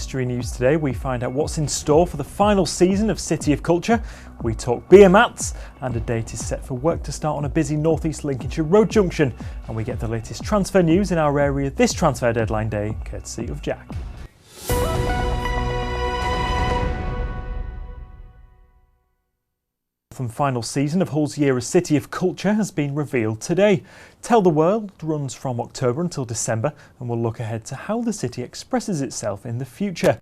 Estuary News today, we find out what's in store for the final season of City of Culture. We talk beer mats, and a date is set for work to start on a busy North East Lincolnshire road junction. And we get the latest transfer news in our area this transfer deadline day, courtesy of Jack. The final season of Hull's year as City of Culture has been revealed today. Tell the World runs from October until December, and we'll look ahead to how the city expresses itself in the future.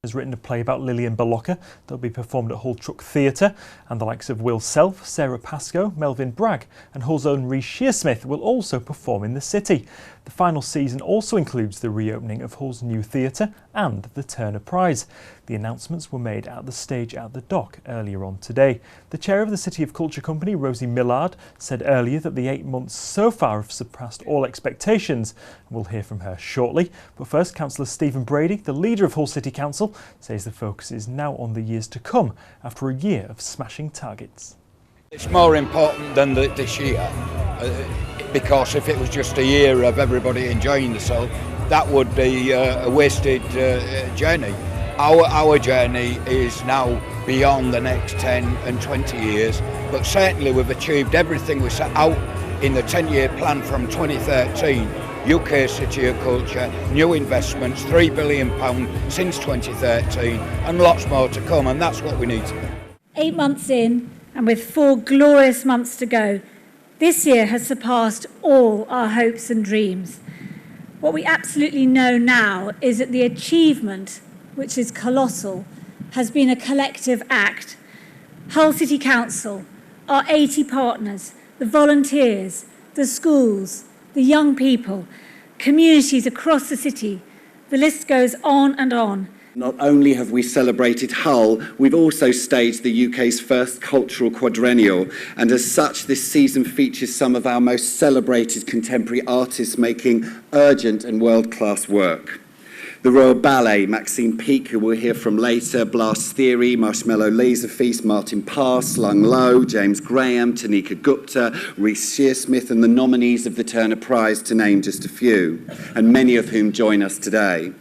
Has written a play about Lillian Ballocker that'll be performed at Hull Truck Theatre, and the likes of Will Self, Sarah Pascoe, Melvin Bragg and Hull's own Rhys Shearsmith will also perform in the city. The final season also includes the reopening of Hull's new theatre and the Turner Prize. The announcements were made at the stage at the dock earlier on today. The chair of the City of Culture Company, Rosie Millard, said earlier that the 8 months so far have surpassed all expectations. We'll hear from her shortly. But first, Councillor Stephen Brady, the leader of Hull City Council, says the focus is now on the years to come after a year of smashing targets. It's more important than this year, because if it was just a year of everybody enjoying themselves, that would be a wasted journey. Our journey is now beyond the next 10 and 20 years, but certainly we've achieved everything we set out in the 10-year plan from 2013. UK City of Culture, new investments, £3 billion since 2013, and lots more to come, and that's what we need to do. 8 months in, and with 4 glorious months to go, this year has surpassed all our hopes and dreams. What we absolutely know now is that the achievement, which is colossal, has been a collective act. Hull City Council, our 80 partners, the volunteers, the schools, the young people, communities across the city. The list goes on and on. Not only have we celebrated Hull, we've also staged the UK's first cultural quadrennial, and as such this season features some of our most celebrated contemporary artists making urgent and world-class work. The Royal Ballet, Maxine Peake, who we'll hear from later, Blast Theory, Marshmallow Laser Feast, Martin Parr, Slung Low, James Graham, Tanika Gupta, Rhys Shearsmith and the nominees of the Turner Prize, to name just a few, and many of whom join us today.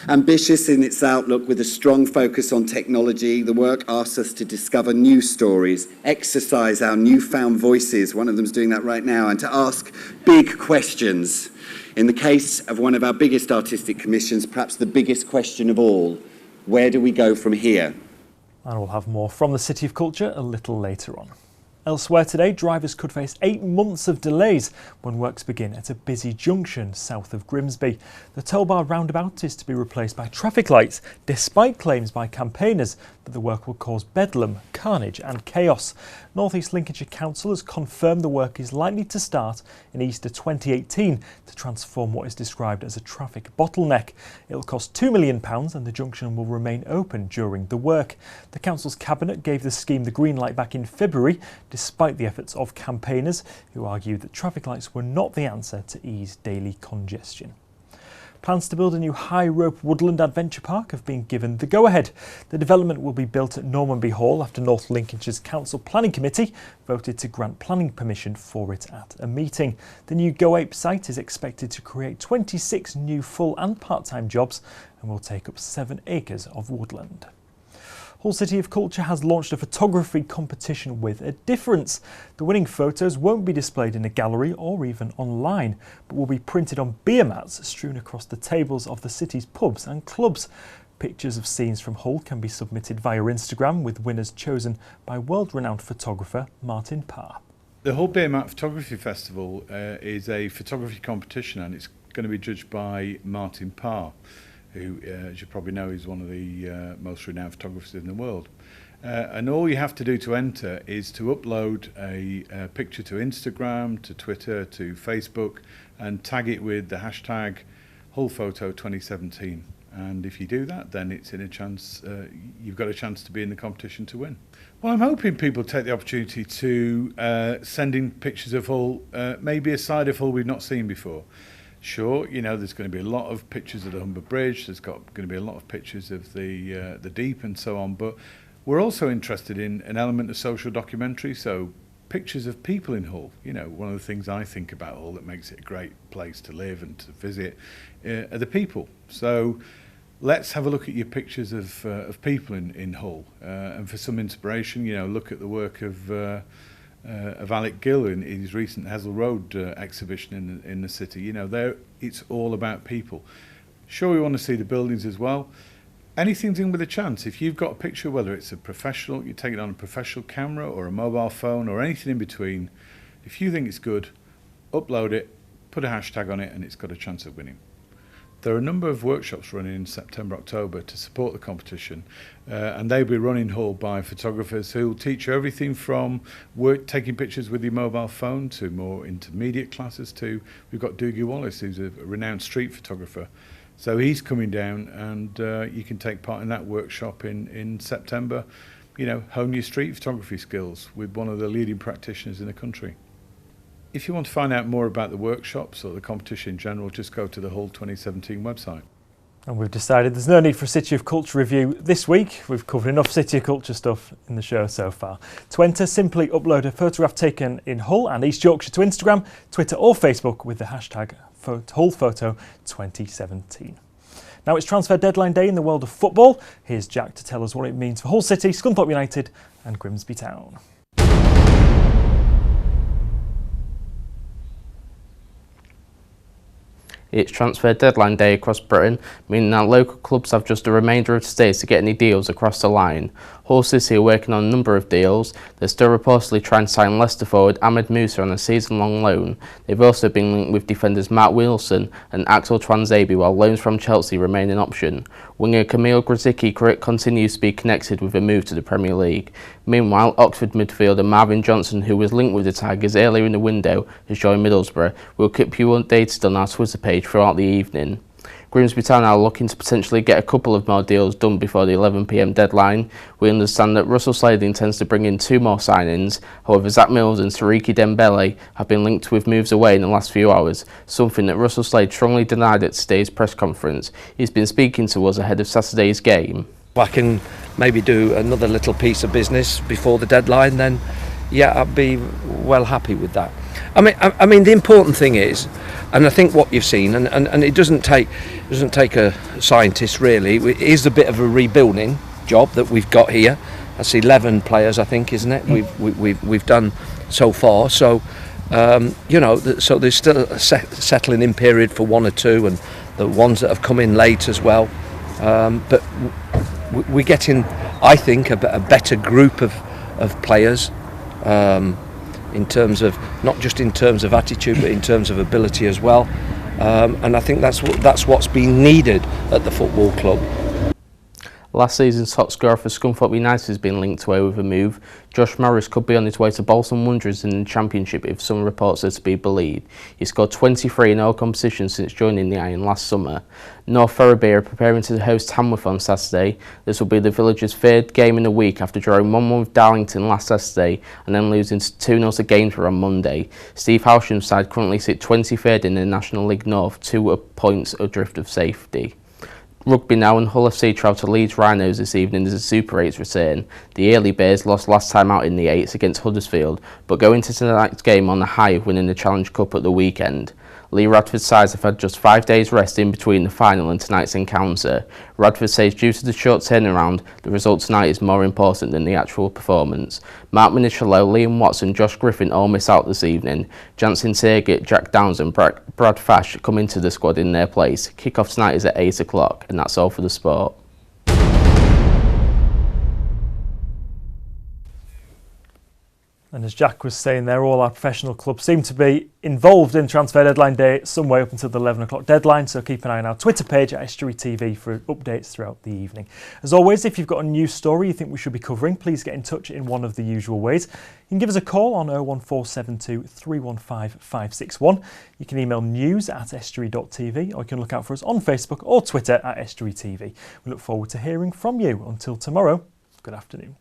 Ambitious in its outlook with a strong focus on technology, the work asks us to discover new stories, exercise our newfound voices, one of them's doing that right now, and to ask big questions. In the case of one of our biggest artistic commissions, perhaps the biggest question of all, where do we go from here? And we'll have more from the City of Culture a little later on. Elsewhere today, drivers could face 8 months of delays when works begin at a busy junction south of Grimsby. The toll bar roundabout is to be replaced by traffic lights, despite claims by campaigners that the work will cause bedlam, carnage and chaos. North East Lincolnshire Council has confirmed the work is likely to start in Easter 2018 to transform what is described as a traffic bottleneck. It will cost £2 million and the junction will remain open during the work. The Council's Cabinet gave the scheme the green light back in February, despite the efforts of campaigners who argued that traffic lights were not the answer to ease daily congestion. Plans to build a new high-rope woodland adventure park have been given the go-ahead. The development will be built at Normanby Hall after North Lincolnshire's Council Planning Committee voted to grant planning permission for it at a meeting. The new Go Ape site is expected to create 26 new full and part-time jobs and will take up 7 acres of woodland. Hull City of Culture has launched a photography competition with a difference. The winning photos won't be displayed in a gallery or even online, but will be printed on beer mats strewn across the tables of the city's pubs and clubs. Pictures of scenes from Hull can be submitted via Instagram, with winners chosen by world-renowned photographer Martin Parr. The Hull Beer Mat Photography Festival is a photography competition, and it's going to be judged by Martin Parr, who, as you probably know, is one of the most renowned photographers in the world. And all you have to do to enter is to upload a picture to Instagram, to Twitter, to Facebook, and tag it with the hashtag HullPhoto2017. And if you do that, then it's in a chance, you've got a chance to be in the competition to win. Well, I'm hoping people take the opportunity to send in pictures of Hull, maybe a side of Hull we've not seen before. Sure, you know, there's going to be a lot of pictures of the Humber Bridge, there's going to be a lot of pictures of the Deep and so on, but we're also interested in an element of social documentary, so pictures of people in Hull. You know, one of the things I think about Hull that makes it a great place to live and to visit are the people. So let's have a look at your pictures of people in Hull, and for some inspiration, you know, look at the work of Alec Gill in his recent Hessel Road exhibition in the city. You know, it's all about people. Sure, we want to see the buildings as well. Anything's in with a chance. If you've got a picture, whether it's a professional, you take it on a professional camera or a mobile phone or anything in between, if you think it's good, upload it, put a hashtag on it, and it's got a chance of winning. There are a number of workshops running in September, October to support the competition, and they'll be run in Hull by photographers who will teach you everything from taking pictures with your mobile phone to more intermediate classes to, we've got Doogie Wallace, who's a renowned street photographer. So he's coming down, and you can take part in that workshop in September. You know, hone your street photography skills with one of the leading practitioners in the country. If you want to find out more about the workshops or the competition in general, just go to the Hull 2017 website. And we've decided there's no need for a City of Culture review this week. We've covered enough City of Culture stuff in the show so far. To enter, simply upload a photograph taken in Hull and East Yorkshire to Instagram, Twitter or Facebook with the hashtag HullPhoto2017. Now it's transfer deadline day in the world of football. Here's Jack to tell us what it means for Hull City, Scunthorpe United and Grimsby Town. It's transfer deadline day across Britain, meaning that local clubs have just a remainder of today to get any deals across the line. Hull City are working on a number of deals. They're still reportedly trying to sign Leicester forward Ahmed Musa on a season-long loan. They've also been linked with defenders Matt Wilson and Axel Twanzebe, while loans from Chelsea remain an option. Winger Kamil Grzycki continues to be connected with a move to the Premier League. Meanwhile, Oxford midfielder Marvin Johnson, who was linked with the Tigers earlier in the window, has joined Middlesbrough. We'll keep you updated on our Twitter page throughout the evening. Grimsby Town are looking to potentially get a couple of more deals done before the 11 PM deadline. We understand that Russell Slade intends to bring in 2 more signings. However, Zach Mills and Sariki Dembele have been linked with moves away in the last few hours, something that Russell Slade strongly denied at today's press conference. He's been speaking to us ahead of Saturday's game. If I can maybe do another little piece of business before the deadline, then yeah, I'd be well happy with that. I mean, the important thing is, and I think what you've seen, and it doesn't take a scientist really. It is a bit of a rebuilding job that we've got here. That's 11 players, I think, isn't it? We've done so far. So you know, so there's still a settling in period for 1 or 2, and the ones that have come in late as well. But we're getting, I think, a better group of players. In terms of, not just in terms of attitude, but in terms of ability as well, and I think that's what's been needed at the football club. Last season's top scorer for Scunthorpe United has been linked away with a move. Josh Morris could be on his way to Bolton Wanderers in the Championship if some reports are to be believed. He scored 23 in all competitions since joining the Iron last summer. North Ferriby are preparing to host Tamworth on Saturday. This will be the village's 3rd game in a week after drawing 1-1 with Darlington last Saturday and then losing 2-0 to Gainsborough on Monday. Steve Howsham's side currently sit 23rd in the National League North, 2 points adrift of safety. Rugby now, and Hull FC travel to Leeds Rhinos this evening as the Super 8s return. The Early Bears lost last time out in the 8s against Huddersfield, but go into tonight's game on the high of winning the Challenge Cup at the weekend. Lee Radford's sides have had just 5 days rest in between the final and tonight's encounter. Radford says due to the short turnaround, the result tonight is more important than the actual performance. Mark Minichalo, Liam Watson, Josh Griffin all miss out this evening. Jansen Tergit, Jack Downs and Brad Fash come into the squad in their place. Kick-off tonight is at 8 o'clock, and that's all for the sport. And as Jack was saying there, all our professional clubs seem to be involved in transfer deadline day some way up until the 11 o'clock deadline, so keep an eye on our Twitter page at Estuary TV for updates throughout the evening. As always, if you've got a news story you think we should be covering, please get in touch in one of the usual ways. You can give us a call on 01472 315 561. You can email news@estuary.tv, or you can look out for us on Facebook or Twitter at Estuary TV. We look forward to hearing from you. Until tomorrow, good afternoon.